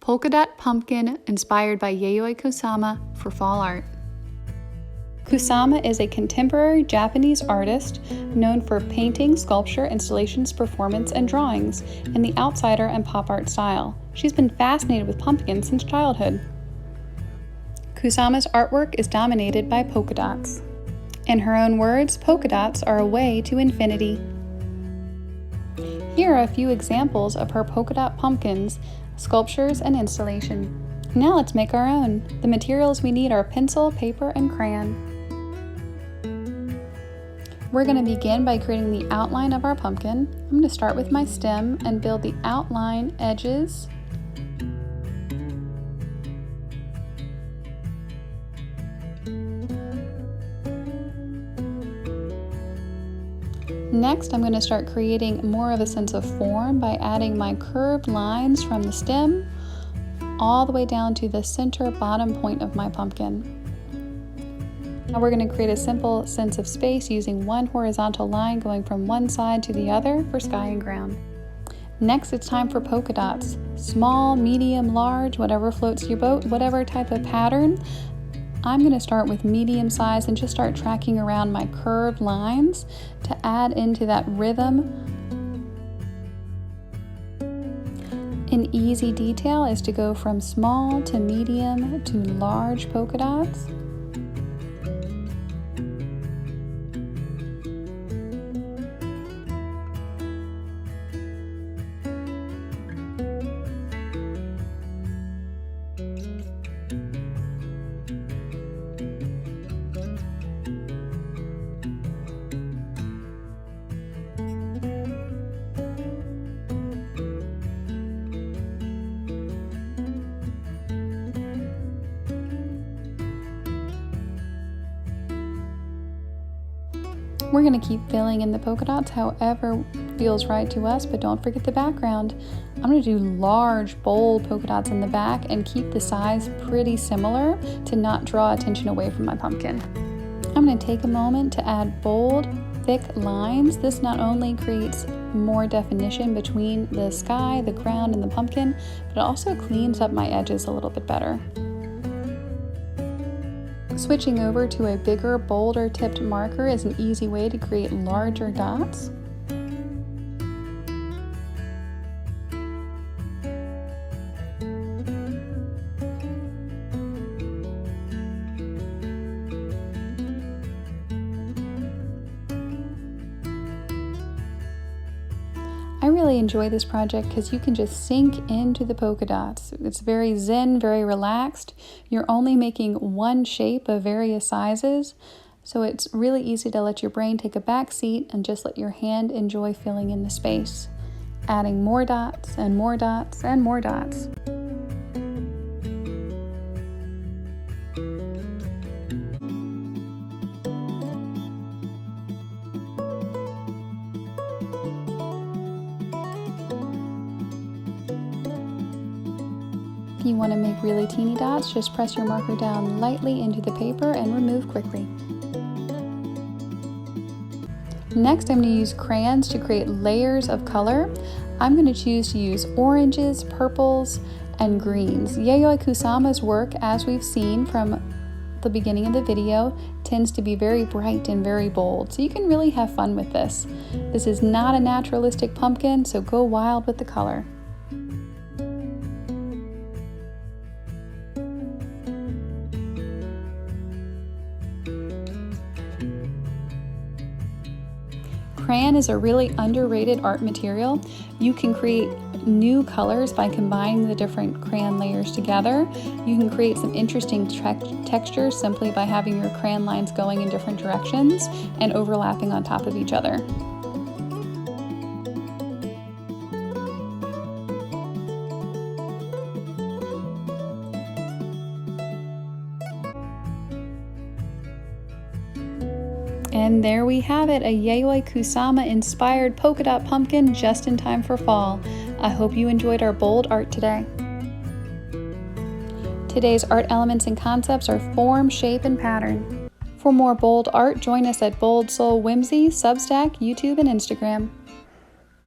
Polka Dot Pumpkin inspired by Yayoi Kusama for fall art. Kusama is a contemporary Japanese artist known for painting, sculpture, installations, performance, and drawings in the outsider and pop art style. She's been fascinated with pumpkins since childhood. Kusama's artwork is dominated by polka dots. In her own words, polka dots are a way to infinity. Here are a few examples of her polka dot pumpkins, sculptures, and installation. Now let's make our own. The materials we need are pencil, paper, and crayon. We're going to begin by creating the outline of our pumpkin. I'm going to start with my stem and build the outline edges. Next, I'm going to start creating more of a sense of form by adding my curved lines from the stem all the way down to the center bottom point of my pumpkin. Now we're going to create a simple sense of space using one horizontal line going from one side to the other for sky and ground. Next, it's time for polka dots. Small, medium, large, whatever floats your boat, whatever type of pattern. I'm going to start with medium size and just start tracking around my curved lines to add into that rhythm. An easy detail is to go from small to medium to large polka dots. We're going to keep filling in the polka dots however feels right to us, but don't forget the background. I'm going to do large, bold polka dots in the back and keep the size pretty similar to not draw attention away from my pumpkin. I'm going to take a moment to add bold, thick lines. This not only creates more definition between the sky, the ground, and the pumpkin, but it also cleans up my edges a little bit better. Switching over to a bigger, bolder tipped marker is an easy way to create larger dots. I really enjoy this project because you can just sink into the polka dots. It's very zen, very relaxed. You're only making one shape of various sizes, so it's really easy to let your brain take a back seat and just let your hand enjoy filling in the space, adding more dots and more dots and more dots. If you want to make really teeny dots, just press your marker down lightly into the paper and remove quickly. Next, I'm going to use crayons to create layers of color. I'm going to choose to use oranges, purples, and greens. Yayoi Kusama's work, as we've seen from the beginning of the video, tends to be very bright and very bold, so you can really have fun with this. This is not a naturalistic pumpkin, so go wild with the color. Crayon is a really underrated art material. You can create new colors by combining the different crayon layers together. You can create some interesting textures simply by having your crayon lines going in different directions and overlapping on top of each other. And there we have it, a Yayoi Kusama inspired polka dot pumpkin just in time for fall. I hope you enjoyed our bold art today. Today's art elements and concepts are form, shape, and pattern. For more bold art, join us at Bold Soul Whimsy, Substack, YouTube, and Instagram.